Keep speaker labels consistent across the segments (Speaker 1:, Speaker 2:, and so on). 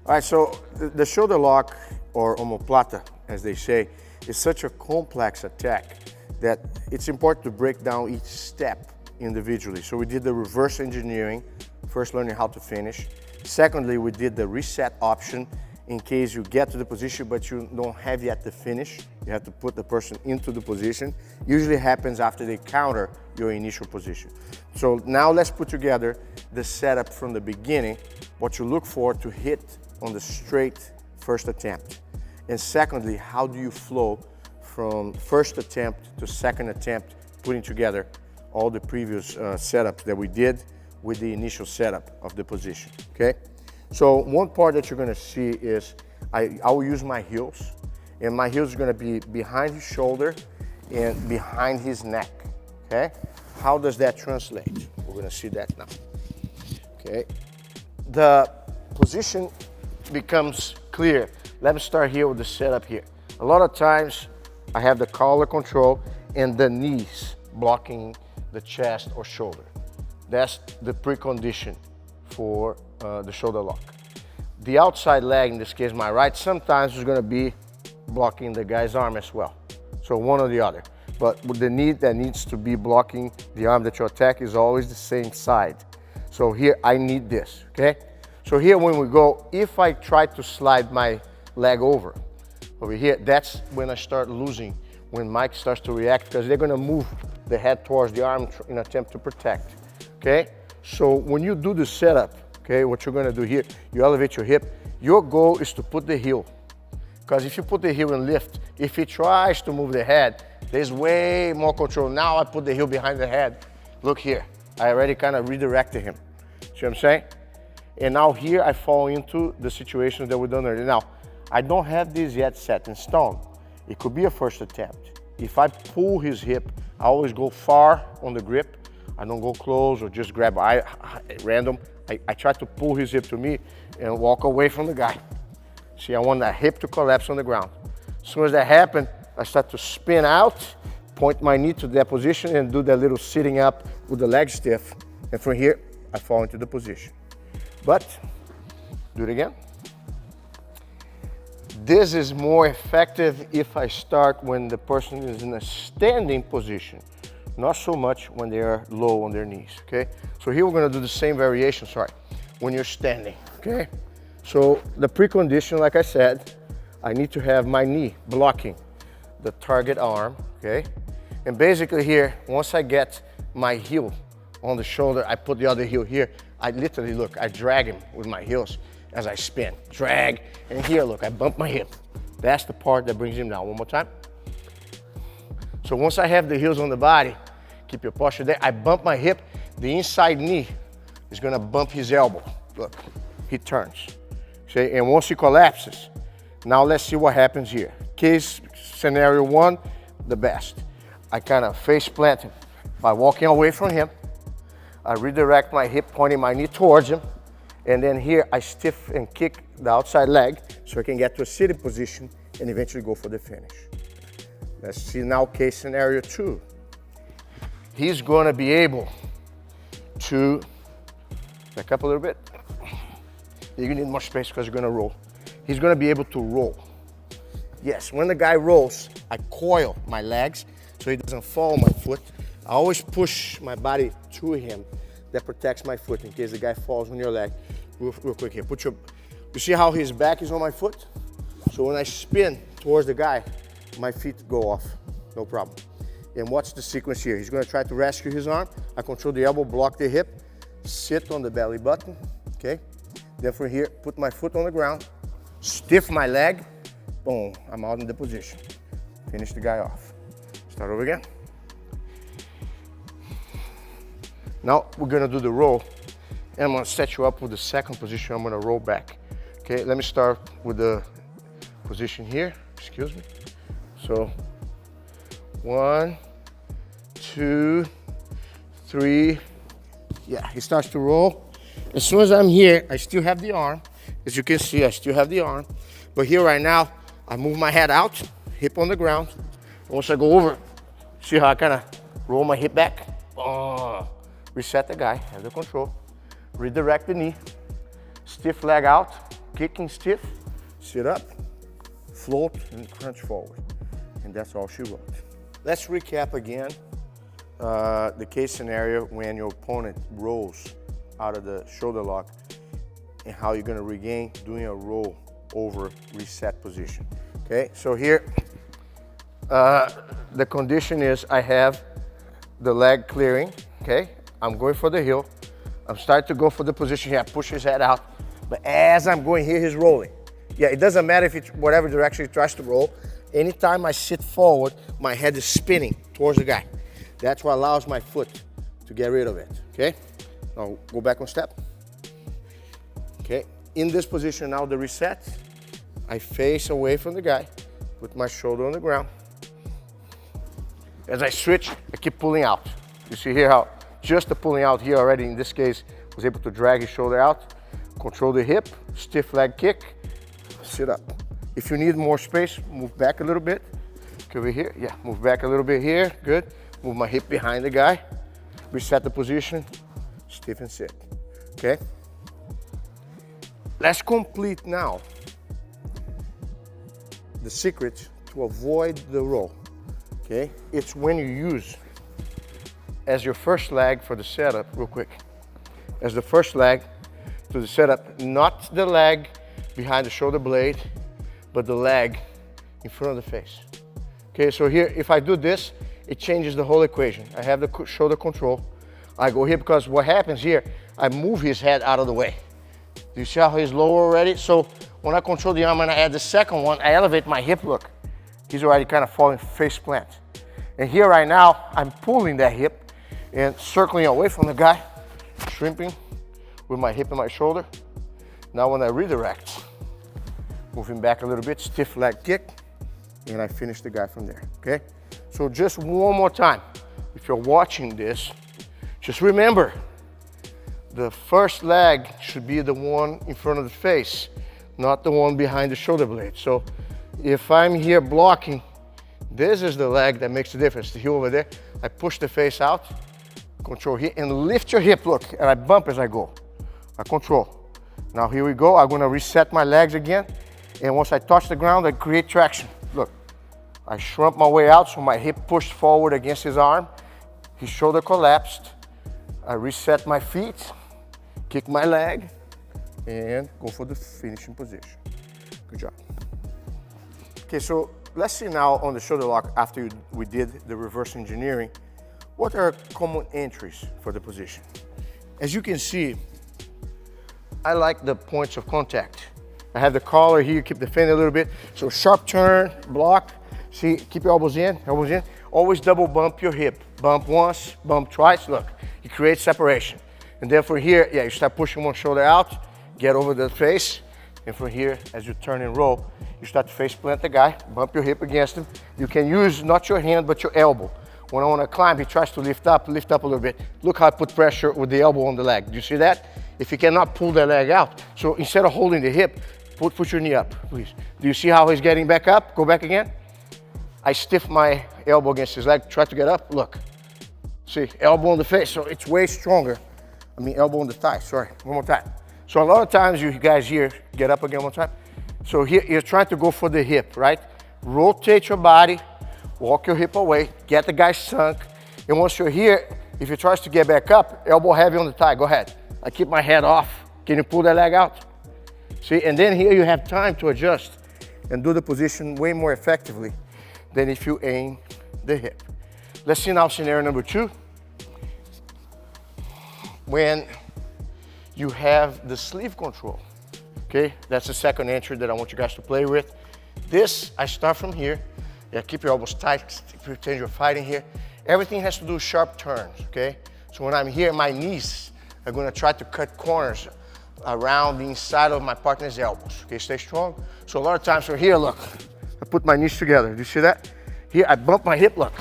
Speaker 1: All right, so the shoulder lock, or omoplata, as they say, is such a complex attack that it's important to break down each step individually. So we did the reverse engineering, first learning how to finish. Secondly, we did the reset option in case you get to the position but you don't have yet the finish. You have to put the person into the position. Usually happens after they counter your initial position. So now let's put together the setup from the beginning, what you look for to hit on the straight first attempt. And secondly, how do you flow from first attempt to second attempt, putting together all the previous setups that we did with the initial setup of the position, okay? So one part that you're gonna see is I will use my heels, and my heels are gonna be behind his shoulder and behind his neck, okay? How does that translate? We're gonna see that now, okay? The position becomes clear. Let me start here with the setup here. A lot of times I have the collar control and the knees blocking the chest or shoulder. That's the precondition for the shoulder lock. The outside leg, in this case my right, sometimes is gonna be blocking the guy's arm as well. So one or the other. But with the knee that needs to be blocking the arm that you attack is always the same side. So here I need this, okay? So here when we go, if I try to slide my leg over here, that's when I start losing, when Mike starts to react, because they're gonna move the head towards the arm in an attempt to protect, okay? So when you do the setup, okay, what you're gonna do here, you elevate your hip. Your goal is to put the heel, because if you put the heel and lift, if he tries to move the head, there's way more control. Now I put the heel behind the head. Look here, I already kind of redirected him. See what I'm saying? And now here I fall into the situations that we've done earlier. Now, I don't have this yet set in stone. It could be a first attempt. If I pull his hip, I always go far on the grip. I don't go close or just grab random. I try to pull his hip to me and walk away from the guy. See, I want that hip to collapse on the ground. As soon as that happens, I start to spin out, point my knee to that position and do that little sitting up with the leg stiff. And from here, I fall into the position. But, do it again. This is more effective if I start when the person is in a standing position, not so much when they are low on their knees, okay? So here we're gonna do the same variation, when you're standing, okay? So the precondition, like I said, I need to have my knee blocking the target arm, okay? And basically here, once I get my heel on the shoulder, I put the other heel here. I literally, look, I drag him with my heels as I spin, drag, and here, look, I bump my hip. That's the part that brings him down. One more time. So once I have the heels on the body, keep your posture there, I bump my hip, the inside knee is gonna bump his elbow. Look, he turns, see? And once he collapses, now let's see what happens here. Case scenario one, the best. I kind of face plant him by walking away from him. I redirect my hip, pointing my knee towards him. And then here, I stiff and kick the outside leg so I can get to a sitting position and eventually go for the finish. Let's see now case scenario two. He's gonna be able to back up a little bit. You need more space because you're gonna roll. He's gonna be able to roll. Yes, when the guy rolls, I coil my legs so he doesn't fall on my foot. I always push my body to him. That protects my foot in case the guy falls on your leg. Real quick here, you see how his back is on my foot? So when I spin towards the guy, my feet go off, no problem. And watch the sequence here. He's gonna try to rescue his arm. I control the elbow, block the hip, sit on the belly button, okay? Then from here, put my foot on the ground, stiff my leg, boom, I'm out in the position. Finish the guy off. Start over again. Now we're gonna do the roll, and I'm gonna set you up with the second position. I'm gonna roll back. Okay, let me start with the position here, excuse me. So, 1, 2, 3, yeah, he starts to roll. As soon as I'm here, I still have the arm. As you can see, I still have the arm. But here right now, I move my head out, hip on the ground. Once I go over, see how I kind of roll my hip back? Reset the guy, have the control. Redirect the knee, stiff leg out, kicking stiff, sit up, float, and crunch forward. And that's all she wrote. Let's recap again the case scenario when your opponent rolls out of the shoulder lock and how you're gonna regain doing a roll over reset position. Okay, so here, the condition is I have the leg clearing, okay? I'm going for the heel. I'm starting to go for the position here. I push his head out, but as I'm going here, he's rolling. Yeah, it doesn't matter if it's whatever direction he tries to roll. Anytime I sit forward, my head is spinning towards the guy. That's what allows my foot to get rid of it, okay? Now go back one step. Okay, in this position now, the reset, I face away from the guy, put my shoulder on the ground. As I switch, I keep pulling out. You see here how just the pulling out here already, in this case, was able to drag his shoulder out, control the hip, stiff leg kick, sit up. If you need more space, move back a little bit. Over here, yeah, move back a little bit here, good. Move my hip behind the guy, reset the position, stiff and sit, okay? Let's complete now the secret to avoid the roll, okay? It's when you use as your first leg for the setup, real quick, as the first leg to the setup, not the leg behind the shoulder blade, but the leg in front of the face. Okay, so here, if I do this, it changes the whole equation. I have the shoulder control. I go here because what happens here, I move his head out of the way. Do you see how he's lower already? So when I control the arm and I add the second one, I elevate my hip, look. He's already kind of falling face plant. And here right now, I'm pulling that hip and circling away from the guy, shrimping with my hip and my shoulder. Now when I redirect, moving back a little bit, stiff leg kick, and I finish the guy from there, okay? So just one more time, if you're watching this, just remember, the first leg should be the one in front of the face, not the one behind the shoulder blade. So if I'm here blocking, this is the leg that makes the difference. The heel over there, I push the face out, control here, and lift your hip, look, and I bump as I go. I control. Now here we go, I'm gonna reset my legs again, and once I touch the ground, I create traction. Look, I shrunk my way out, so my hip pushed forward against his arm, his shoulder collapsed, I reset my feet, kick my leg, and go for the finishing position. Good job. Okay, so let's see now on the shoulder lock, after we did the reverse engineering, what are common entries for the position? As you can see, I like the points of contact. I have the collar here, keep the fin a little bit. So sharp turn, block, see, keep your elbows in, Always double bump your hip. Bump once, bump twice, look, it creates separation. And then from here, yeah, you start pushing one shoulder out, get over the face, and from here, as you turn and roll, you start to face plant the guy, bump your hip against him. You can use not your hand, but your elbow. When I want to climb, he tries to lift up a little bit. Look how I put pressure with the elbow on the leg. Do you see that? If you cannot pull the leg out, so instead of holding the hip, put your knee up, please. Do you see how he's getting back up? Go back again. I stiff my elbow against his leg, try to get up, look. See, elbow on the face, so it's way stronger. I mean, elbow on the thigh, sorry, one more time. So a lot of times you guys here, get up again one time. So here, you're trying to go for the hip, right? Rotate your body, walk your hip away, get the guy sunk. And once you're here, if he tries to get back up, elbow heavy on the thigh, go ahead. I keep my head off. Can you pull that leg out? See, and then here you have time to adjust and do the position way more effectively than if you aim the hip. Let's see now scenario number 2. When you have the sleeve control, okay? That's the second entry that I want you guys to play with. This, I start from here. Yeah, keep your elbows tight, pretend you're fighting here. Everything has to do with sharp turns, okay? So when I'm here, my knees are gonna try to cut corners around the inside of my partner's elbows, okay? Stay strong. So a lot of times from here, look, I put my knees together. Do you see that? Here, I bump my hip, look.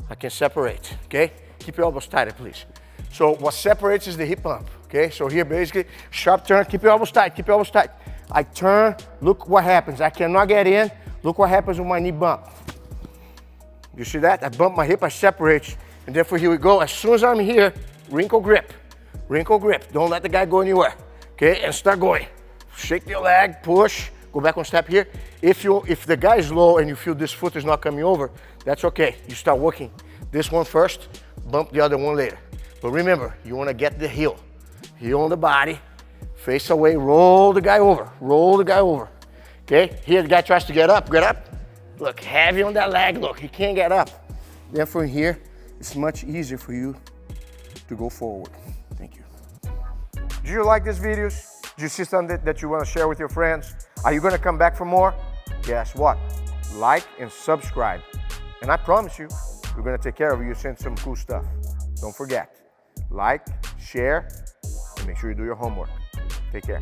Speaker 1: I can separate, okay? Keep your elbows tighter, please. So what separates is the hip bump, okay? So here, basically, sharp turn, keep your elbows tight, keep your elbows tight. I turn, look what happens. I cannot get in. Look what happens with my knee bump. You see that? I bump my hip, I separate, and therefore here we go. As soon as I'm here, wrinkle grip. Wrinkle grip. Don't let the guy go anywhere, okay? And start going. shake your leg, push, go back one step here. If the guy is low and you feel this foot is not coming over, that's okay. You start working this one first, bump the other one later. But remember, you wanna get the heel. Heel on the body, face away, roll the guy over, okay? Here the guy tries to get up. Look, heavy on that leg, look, he can't get up. Then from here, it's much easier for you to go forward. Thank you. Do you like these videos? Do you see something that you want to share with your friends? Are you going to come back for more? Guess what? Like and subscribe. And I promise you, we're going to take care of you, send some cool stuff. Don't forget, like, share, and make sure you do your homework. Take care.